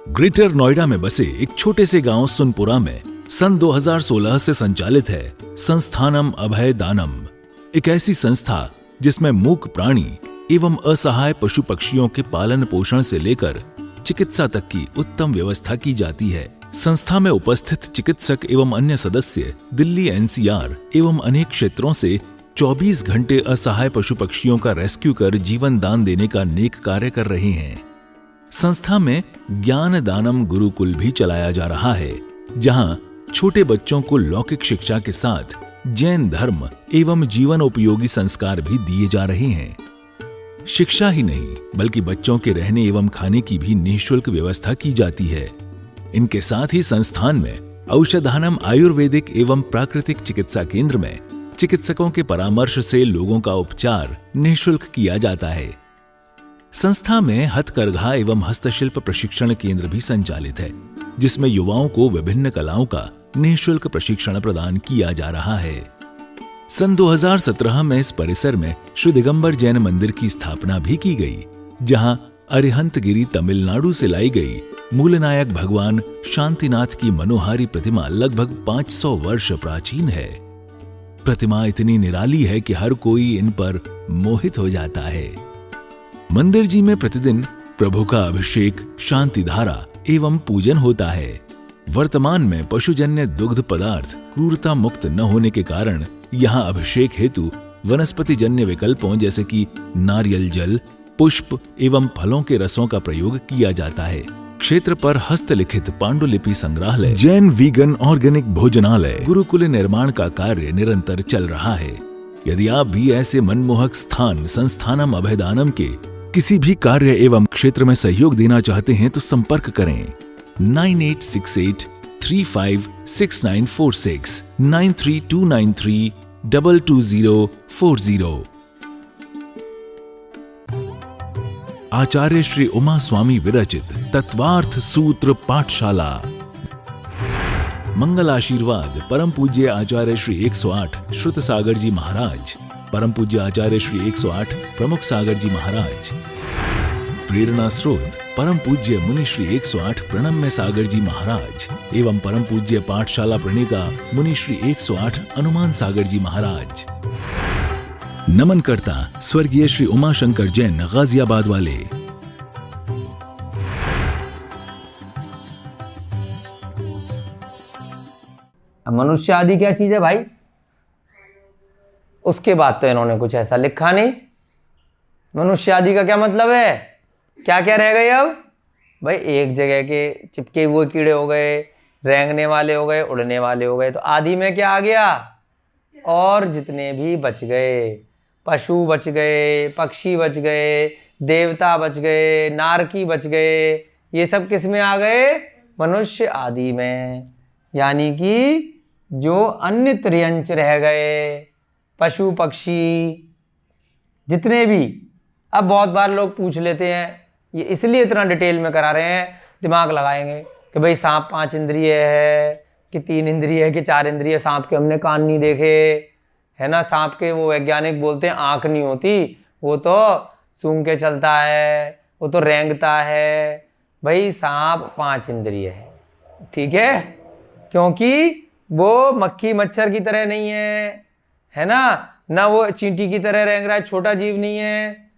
Greater Noida में बसे एक छोटे से गांव सुनपुरा में सन 2016 से संचालित है संस्थानम अभय दानम, एक ऐसी संस्था जिसमें मूक प्राणी एवं असहाय पशु पक्षियों के पालन पोषण से लेकर चिकित्सा तक की उत्तम व्यवस्था की जाती है। संस्था में उपस्थित चिकित्सक एवं अन्य सदस्य दिल्ली एनसीआर एवं अनेक क्षेत्रों से 24 घंटे असहाय पशु पक्षियों का रेस्क्यू कर जीवन दान देने का नेक कार्य कर रहे हैं। संस्था में ज्ञान दानम गुरुकुल भी चलाया जा रहा है, जहां छोटे बच्चों को लौकिक शिक्षा के साथ जैन धर्म एवं जीवन उपयोगी संस्कार भी दिए जा रहे हैं। शिक्षा ही नहीं बल्कि बच्चों के रहने एवं खाने की भी निःशुल्क व्यवस्था की जाती है। इनके साथ ही संस्थान में औषधानम आयुर्वेदिक एवं प्राकृतिक चिकित्सा केंद्र में चिकित्सकों के परामर्श से लोगों का उपचार निःशुल्क किया जाता है। संस्था में हथकरघा एवं हस्तशिल्प प्रशिक्षण केंद्र भी संचालित है, जिसमें युवाओं को विभिन्न कलाओं का निःशुल्क प्रशिक्षण प्रदान किया जा रहा है। सन 2017 में इस परिसर में श्री दिगंबर जैन मंदिर की स्थापना भी की गई, जहां अरिहंतगिरी तमिलनाडु से लाई गई मूलनायक भगवान शांतिनाथ की मनोहारी प्रतिमा लगभग 500 वर्ष प्राचीन है। प्रतिमा इतनी निराली है कि हर कोई इन पर मोहित हो जाता है। मंदिर जी में प्रतिदिन प्रभु का अभिषेक, शांति धारा एवं पूजन होता है। वर्तमान में पशुजन्य दुग्ध पदार्थ क्रूरता मुक्त न होने के कारण यहाँ अभिषेक हेतु वनस्पति जन्य विकल्पों जैसे कि नारियल जल, पुष्प एवं फलों के रसों का प्रयोग किया जाता है। क्षेत्र पर हस्तलिखित पांडुलिपि संग्रहालय, जैन वीगन ऑर्गेनिक भोजनालय, गुरुकुल निर्माण का कार्य निरंतर चल रहा है। यदि आप भी ऐसे मनमोहक स्थान संस्थानम अभयदानम के किसी भी कार्य एवं क्षेत्र में सहयोग देना चाहते हैं तो संपर्क करें 9868356946 9329322040। आचार्य श्री उमा स्वामी विरचित तत्वार्थ सूत्र पाठशाला। मंगल आशीर्वाद परम पूज्य आचार्य श्री 108 श्रुत सागर जी महाराज, परम पूज्य आचार्य श्री 108 प्रमुख सागर जी महाराज। प्रेरणा स्रोत परम पूज्य मुनि श्री 108 प्रणम्य सागर जी महाराज एवं परम पूज्य पाठशाला प्रणेता मुनि श्री 108 हनुमान सागर जी महाराज। नमन करता स्वर्गीय श्री उमाशंकर जैन गाजियाबाद वाले। मनुष्य आदि क्या चीज है भाई? उसके बाद तो इन्होंने कुछ ऐसा लिखा नहीं। मनुष्य आदि का क्या मतलब है? क्या क्या रह गए अब भाई? एक जगह के चिपके हुए कीड़े हो गए, रेंगने वाले हो गए, उड़ने वाले हो गए, तो आदि में क्या आ गया? और जितने भी बच गए, पशु बच गए, पक्षी बच गए, देवता बच गए, नारकी बच गए, ये सब किस में आ गए? मनुष्य आदि में। यानी कि जो अन्य त्रियंच रह गए, पशु पक्षी जितने भी। अब बहुत बार लोग पूछ लेते हैं, ये इसलिए इतना डिटेल में करा रहे हैं, दिमाग लगाएंगे कि भाई सांप 5 इंद्रिय है कि 3 इंद्रिय है कि 4 इंद्रिय। सांप के हमने कान नहीं देखे, है ना। सांप के वो वैज्ञानिक बोलते हैं आंख नहीं होती, वो तो सूंघ के चलता है, वो तो रेंगता है। भाई सांप 5 इंद्रिय है, ठीक है, क्योंकि वो मक्खी मच्छर की तरह नहीं है ना वो चींटी की तरह रेंग रहा है, छोटा जीव नहीं है।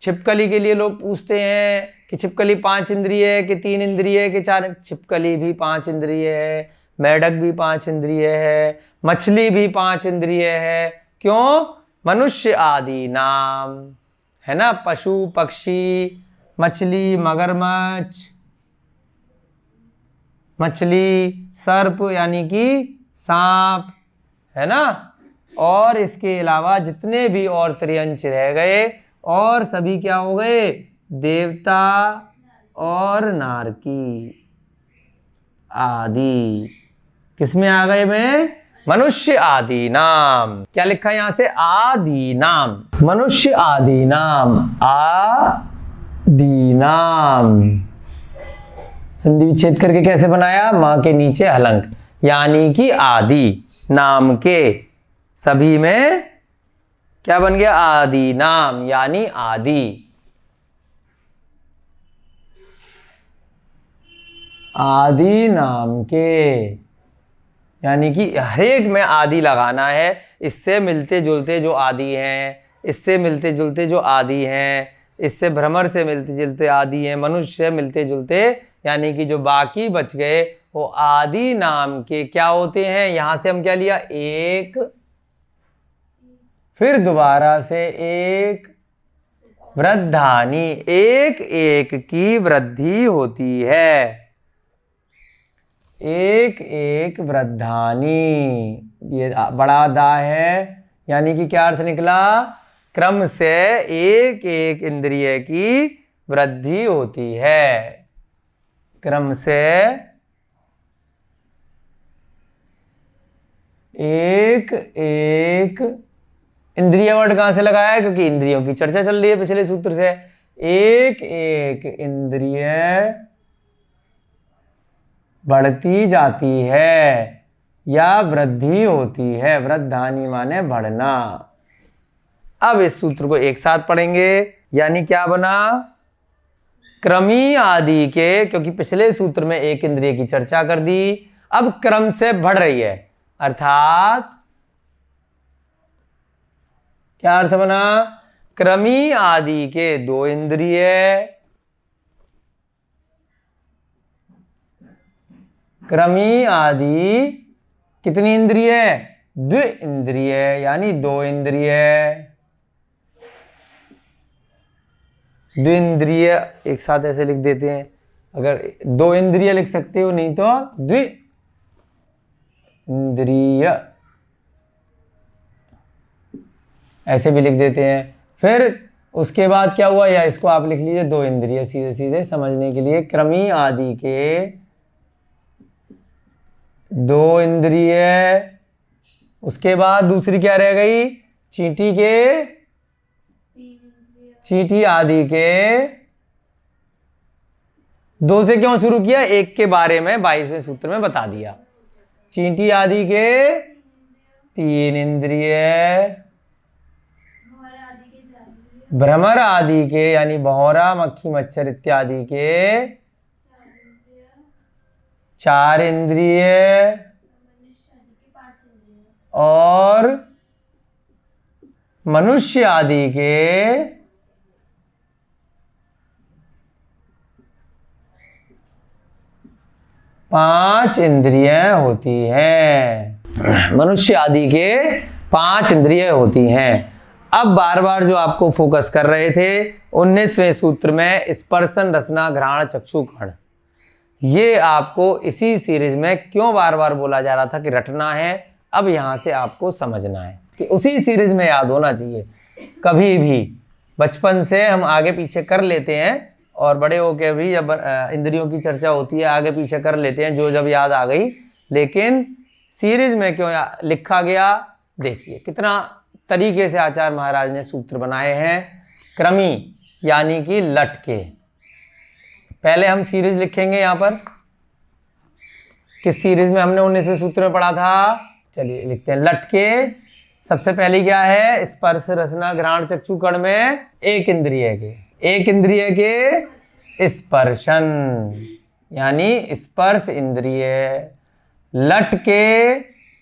छिपकली के लिए लोग पूछते हैं कि छिपकली 5 इंद्रिय है कि 3 इंद्रिय है कि 4। छिपकली भी 5 इंद्रिय है, मेढक भी 5 इंद्रिय है, मछली भी 5 इंद्रिय है। क्यों? मनुष्य आदि नाम, है ना। पशु पक्षी, मछली, मगरमच्छ, मछली, सर्प यानी कि सांप, है ना। और इसके अलावा जितने भी और त्रियंच रह गए और सभी क्या हो गए? देवता और नारकी आदि। किसमें आ गए में? मनुष्य आदि नाम। क्या लिखा है यहां से? आदि नाम, मनुष्य आदि नाम, आदि नाम। संधि विच्छेद करके कैसे बनाया? मां के नीचे हलंक, यानी कि आदि नाम के सभी में क्या बन गया? आदि नाम यानी आदि। आदि नाम के, यानी कि हर एक में आदि लगाना है। इससे मिलते जुलते जो आदि हैं, इससे मिलते जुलते जो आदि हैं, इससे भ्रमर से मिलते जुलते आदि हैं, मनुष्य से मिलते जुलते, यानी कि जो बाकी बच गए वो आदि नाम के क्या होते हैं। यहां से हम क्या लिया, एक, फिर दोबारा से एक, वृद्धानी, एक एक की वृद्धि होती है, एक एक वृद्धानी। ये बड़ा दा है, यानी कि क्या अर्थ निकला, क्रम से एक एक इंद्रिय की वृद्धि होती है, क्रम से एक एक, इंद्रिय वर्ड कहां से लगाया है, क्योंकि इंद्रियों की चर्चा चल रही है पिछले सूत्र से। एक एक इंद्रिय बढ़ती जाती है या वृद्धि होती है, वृद्धानी माने बढ़ना। अब इस सूत्र को एक साथ पढ़ेंगे, यानी क्या बना, क्रमी आदि के, क्योंकि पिछले सूत्र में एक इंद्रिय की चर्चा कर दी, अब क्रम से बढ़ रही है, अर्थात क्या अर्थ बना, क्रमी आदि के दो इंद्रिय, क्रमी आदि कितनी इंद्रिय, द्वि इंद्रिय, यानी दो इंद्रिय, द्विंद्रिय एक साथ ऐसे लिख देते हैं, अगर दो इंद्रिय लिख सकते हो, नहीं तो द्वि इंद्रिय ऐसे भी लिख देते हैं। फिर उसके बाद क्या हुआ, या इसको आप लिख लीजिए दो इंद्रिय, सीधे सीधे समझने के लिए, क्रमी आदि के दो इंद्रिय, उसके बाद दूसरी क्या रह गई, चींटी के, चींटी आदि के, दो से क्यों शुरू किया, एक के बारे में 22वें सूत्र में बता दिया। चींटी आदि के तीन इंद्रिय, भ्रमर आदि के, यानी भौरा मक्खी मच्छर इत्यादि के चार इंद्रिय, और मनुष्य आदि के पांच इंद्रियां होती हैं, मनुष्य आदि के पांच इंद्रियां होती हैं। अब बार बार जो आपको फोकस कर रहे थे 19वें सूत्र में स्पर्शन रसना घ्राण चक्षु कर्ण, ये आपको इसी सीरीज में क्यों बार बार बोला जा रहा था कि रटना है, अब यहां से आपको समझना है कि उसी सीरीज में याद होना चाहिए। कभी भी बचपन से हम आगे पीछे कर लेते हैं और बड़े होकर भी जब इंद्रियों की चर्चा होती है आगे पीछे कर लेते हैं, जो जब याद आ गई, लेकिन सीरीज में क्यों लिखा गया, देखिए कितना तरीके से आचार्य महाराज ने सूत्र बनाए हैं। क्रमी यानी कि लटके, पहले हम सीरीज लिखेंगे यहां पर, किस सीरीज में हमने 19वें सूत्र में पढ़ा था, चलिए लिखते हैं। लटके सबसे पहले क्या है, स्पर्श रसना घ्राण चक्षु कर्ण में एक इंद्रिय के, एक इंद्रिय के स्पर्शन यानी स्पर्श इंद्रिय, लट के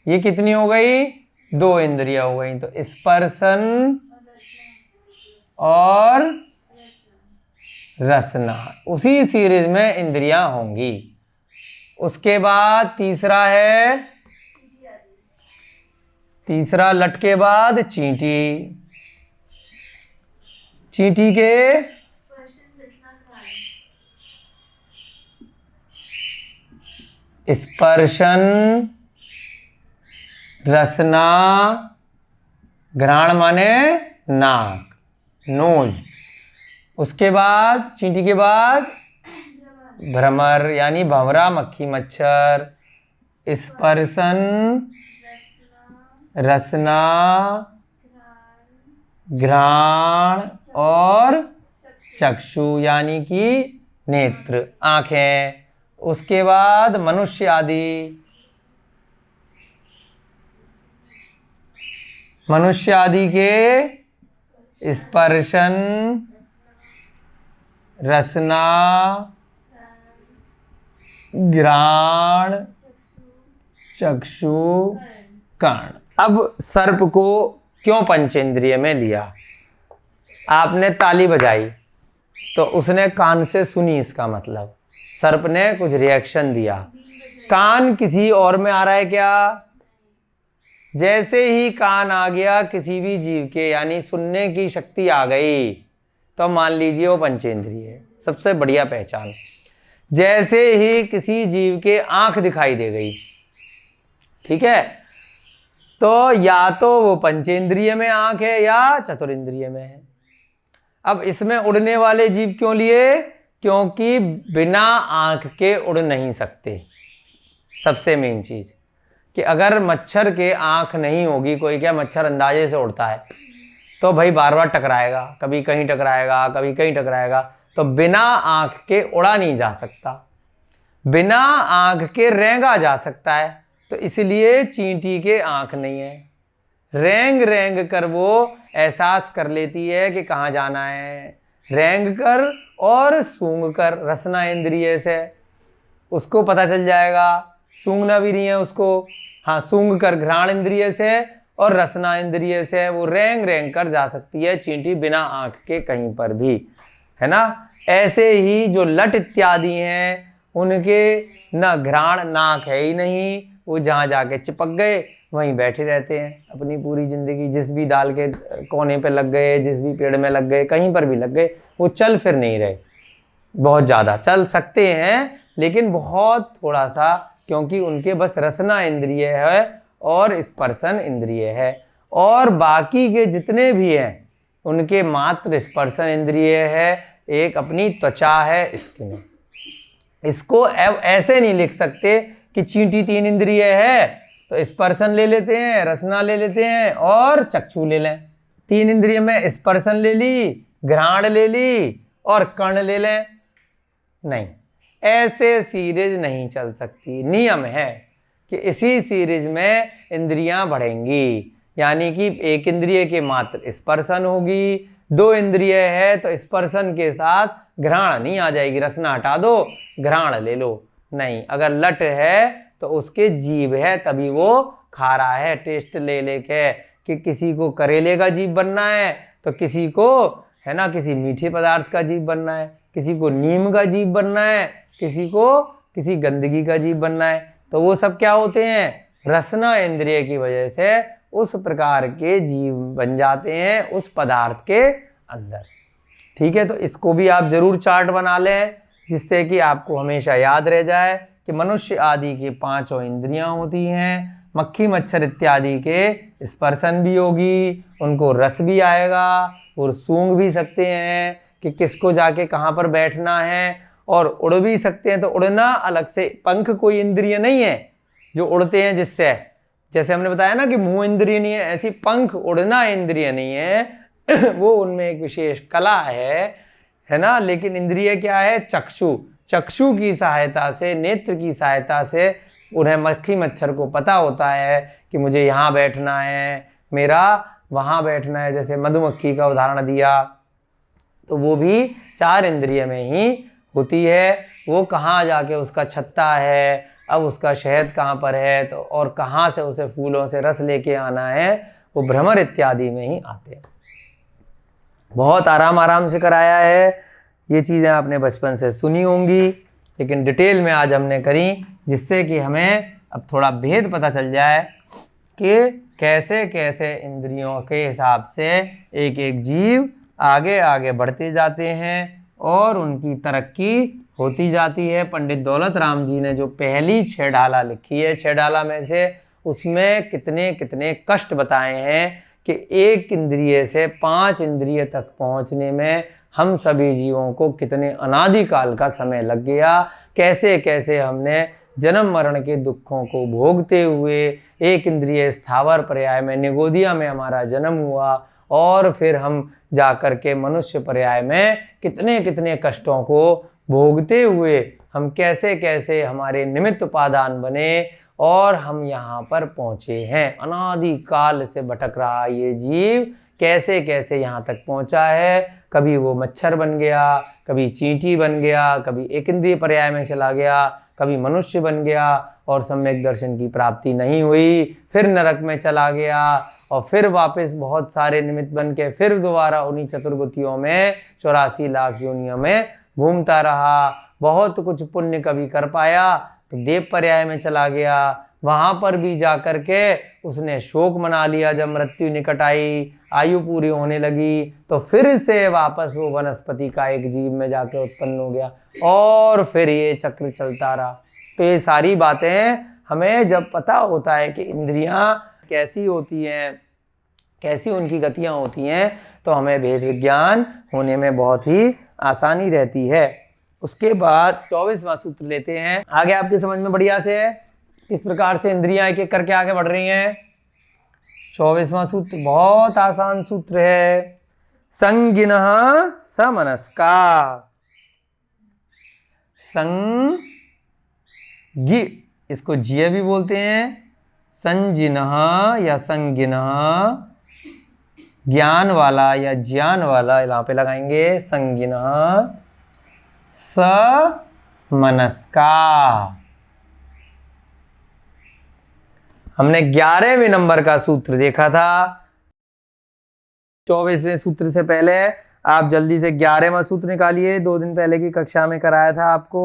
ये कितनी हो गई, दो इंद्रिय हो गई, तो स्पर्शन और रसना उसी सीरीज में इंद्रियां होंगी। उसके बाद तीसरा है, तीसरा लट के बाद चींटी, चींटी के स्पर्शन रसना घ्राण माने नाक, नोज, उसके बाद चींटी के बाद भ्रमर यानी भंवरा मक्खी मच्छर, स्पर्शन रसना घ्राण और चक्षु यानी कि नेत्र आंखें, उसके बाद मनुष्य आदि, मनुष्य आदि के स्पर्शन रसना घ्राण, चक्षु, कर्ण। अब सर्प को क्यों पंचेंद्रिय में लिया? आपने ताली बजाई तो उसने कान से सुनी, इसका मतलब सर्प ने कुछ रिएक्शन दिया। कान किसी और में आ रहा है क्या? जैसे ही कान आ गया किसी भी जीव के, यानी सुनने की शक्ति आ गई, तो मान लीजिए वो पंचेंद्रिय है। सबसे बढ़िया पहचान, जैसे ही किसी जीव के आंख दिखाई दे गई, ठीक है, तो या तो वो पंचेंद्रिय में आंख है या चतुरिंद्रिय में है। अब इसमें उड़ने वाले जीव क्यों लिए? क्योंकि बिना आंख के उड़ नहीं सकते। सबसे मेन चीज कि अगर मच्छर के आंख नहीं होगी, कोई क्या मच्छर अंदाजे से उड़ता है, तो भाई बार बार टकराएगा, कभी कहीं टकराएगा, कभी कहीं टकराएगा, तो बिना आंख के उड़ा नहीं जा सकता। बिना आंख के रेंगा जा सकता है, तो इसलिए चींटी के आंख नहीं है। रेंग रेंग कर वो एहसास कर लेती है कि कहाँ जाना है। रेंग कर और सूंघ कर, रसना इंद्रिय से उसको पता चल जाएगा। सूंघना भी नहीं है उसको, हाँ, सूंघ कर घ्राण इंद्रिय से और रसना इंद्रिय से वो रेंग रेंग कर जा सकती है चींटी बिना आंख के कहीं पर भी, है ना। ऐसे ही जो लट इत्यादि हैं उनके न घ्राण, नाक है ही नहीं, वो जहाँ जाके चिपक गए वहीं बैठे रहते हैं अपनी पूरी जिंदगी। जिस भी डाल के कोने पे लग गए, जिस भी पेड़ में लग गए, कहीं पर भी लग गए, वो चल फिर नहीं रहे। बहुत ज़्यादा चल सकते हैं लेकिन बहुत थोड़ा सा, क्योंकि उनके बस रसना इंद्रिय है और स्पर्शन इंद्रिय है, और बाकी के जितने भी हैं उनके मात्र स्पर्शन इंद्रिय है। एक अपनी त्वचा है, स्किन। इसको ऐसे नहीं लिख सकते कि चींटी 3 इंद्रिय है तो स्पर्शन ले लेते हैं, रसना ले लेते हैं और चक्षु ले लें। 3 इंद्रिय में स्पर्शन ले ली, घ्राण ले ली और कर्ण ले लें। नहीं, ऐसे सीरीज नहीं चल सकती। नियम है कि इसी सीरीज में इंद्रियां बढ़ेंगी, यानी कि 1 इंद्रिय के मात्र स्पर्शन होगी, 2 इंद्रिय है तो स्पर्शन के साथ घ्राण नहीं आ जाएगी। रसना हटा दो, घ्राण ले लो। नहीं, अगर लट है तो उसके जीभ है, तभी वो खा रहा है टेस्ट ले लेके। कि किसी को करेले का जीभ बनना है तो किसी को, है ना, किसी मीठे पदार्थ का जीभ बनना है, किसी को नीम का जीभ बनना है, किसी को किसी गंदगी का जीभ बनना है। तो वो सब क्या होते हैं? रसना इंद्रिय की वजह से उस प्रकार के जीव बन जाते हैं उस पदार्थ के अंदर। ठीक है, तो इसको भी आप जरूर चार्ट बना लें, जिससे कि आपको हमेशा याद रह जाए कि मनुष्य आदि के 5 इंद्रियां होती हैं। मक्खी मच्छर इत्यादि के स्पर्शन भी होगी, उनको रस भी आएगा और सूंघ भी सकते हैं कि किसको जाके कहाँ पर बैठना है, और उड़ भी सकते हैं। तो उड़ना अलग से, पंख कोई इंद्रिय नहीं है जो उड़ते हैं जिससे, जैसे हमने बताया ना कि मुंह इंद्रिय नहीं है, ऐसी पंख उड़ना इंद्रिय नहीं है। वो उनमें एक विशेष कला है ना। लेकिन इंद्रिय क्या है? चक्षु। चक्षु की सहायता से, नेत्र की सहायता से उन्हें मक्खी मच्छर को पता होता है कि मुझे यहाँ बैठना है, मेरा वहाँ बैठना है। जैसे मधुमक्खी का उदाहरण दिया, तो वो भी 4 इंद्रिय में ही होती है। वो कहाँ जाके उसका छत्ता है, अब उसका शहद कहाँ पर है, तो और कहाँ से उसे फूलों से रस लेके आना है, वो भ्रमर इत्यादि में ही आते हैं। बहुत आराम से कराया है। ये चीज़ें आपने बचपन से सुनी होंगी, लेकिन डिटेल में आज हमने करी, जिससे कि हमें अब थोड़ा भेद पता चल जाए कि कैसे कैसे इंद्रियों के हिसाब से एक एक जीव आगे आगे बढ़ते जाते हैं और उनकी तरक्की होती जाती है। पंडित दौलत राम जी ने जो पहली 6 डाला लिखी है, 6 डाला में से उसमें कितने कितने कष्ट बताए हैं कि 1 इंद्रिय से 5 इंद्रिय तक पहुंचने में हम सभी जीवों को कितने अनादिकाल का समय लग गया। कैसे कैसे हमने जन्म मरण के दुखों को भोगते हुए 1 इंद्रिय स्थावर पर्याय में निगोदिया में हमारा जन्म हुआ, और फिर हम जाकर के मनुष्य पर्याय में कितने कितने कष्टों को भोगते हुए हम कैसे कैसे हमारे निमित्त उपादान बने और हम यहाँ पर पहुँचे हैं। अनादि काल से भटक रहा ये जीव कैसे कैसे यहाँ तक पहुँचा है। कभी वो मच्छर बन गया, कभी चींटी बन गया, कभी 1 इंद्रिय पर्याय में चला गया, कभी मनुष्य बन गया और सम्यक दर्शन की प्राप्ति नहीं हुई, फिर नरक में चला गया और फिर वापस बहुत सारे निमित्त बन के फिर दोबारा उन्हीं चतुर्गतियों में 84 लाख योनियों में घूमता रहा। बहुत कुछ पुण्य कभी कर पाया तो देव पर्याय में चला गया, वहां पर भी जाकर के उसने शोक मना लिया। जब मृत्यु निकट आई, आयु पूरी होने लगी, तो फिर से वापस वो वनस्पति का एक जीव में जाके उत्पन्न हो गया और फिर ये चक्र चलता रहा। तो ये सारी बातें हमें जब पता होता है कि इंद्रियां कैसी होती हैं, कैसी उनकी गतियां होती हैं, तो हमें भेद विज्ञान होने में बहुत ही आसानी रहती है। उसके बाद 24वां सूत्र लेते हैं। आगे आपकी समझ में बढ़िया से है किस प्रकार से इंद्रियां एक एक करके आगे बढ़ रही हैं। 24वां सूत्र बहुत आसान सूत्र है। संगिनः समनस्का। संगि, इसको जिय भी बोलते हैं, संजिनः या संगिनः, ज्ञान वाला या ज्ञान वाला, यहाँ पे लगाएंगे संगिनः समनस्का। हमने 11वें नंबर का सूत्र देखा था। 24वें सूत्र से पहले आप जल्दी से 11वां सूत्र निकालिए। 2 दिन पहले की कक्षा में कराया था आपको।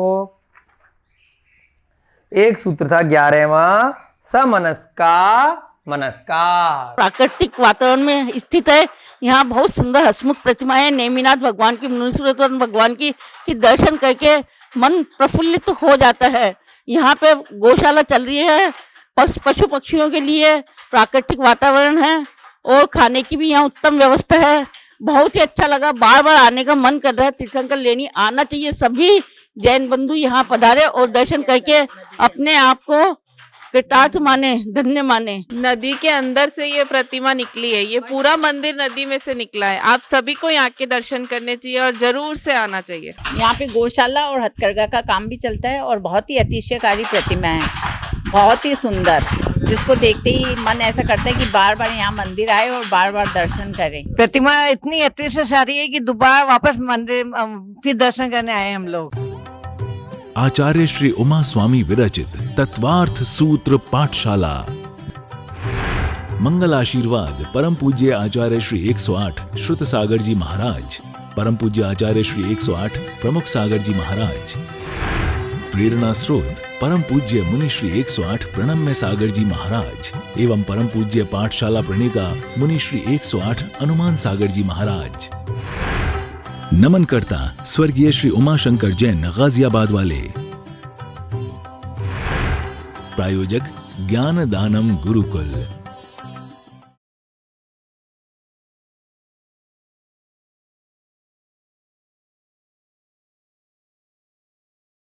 एक सूत्र था 11वां, समनस्का मनस्कार। प्राकृतिक वातावरण में स्थित है। यहाँ बहुत सुंदर हसमुख प्रतिमाएं, नेमिनाथ भगवान की, मुनीश्वर भगवान की दर्शन करके मन प्रफुल्लित हो जाता है। यहाँ पे गौशाला चल रही है, पशु पक्षियों के लिए प्राकृतिक वातावरण है और खाने की भी यहाँ उत्तम व्यवस्था है। बहुत ही अच्छा लगा, बार बार आने का मन कर रहा है। तीर्थंकर लेनी आना चाहिए। सभी जैन बंधु यहाँ पधारे और दर्शन करके अपने आप को कृतार्थ माने, धन्य माने। नदी के अंदर से ये प्रतिमा निकली है, ये पूरा मंदिर नदी में से निकला है। आप सभी को यहाँ के दर्शन करने चाहिए और जरूर से आना चाहिए। यहाँ पे गौशाला और हथकरघा का काम भी चलता है और बहुत ही अतिशयकारी प्रतिमा है, बहुत ही सुंदर, जिसको देखते ही मन ऐसा करता है कि बार बार यहाँ मंदिर आए और बार बार दर्शन करें। प्रतिमा इतनी अतिशयकारी है कि दोबारा वापस मंदिर फिर दर्शन करने आए हम लोग। आचार्य श्री उमा स्वामी विरचित तत्वार्थ सूत्र पाठशाला। मंगल आशीर्वाद परम पूज्य आचार्य श्री 108 श्रुत सागर जी महाराज, परम पूज्य आचार्य श्री 108 प्रमुख सागर जी महाराज। प्रेरणा स्रोत परम पूज्य मुनि श्री 108 प्रणम्य सागर जी महाराज एवं परम पूज्य पाठशाला प्रणीता मुनि श्री 108 अनुमान सागर जी महाराज। नमन करता स्वर्गीय श्री उमाशंकर जैन गाजियाबाद वाले। प्रायोजक ज्ञान दानम गुरुकुल।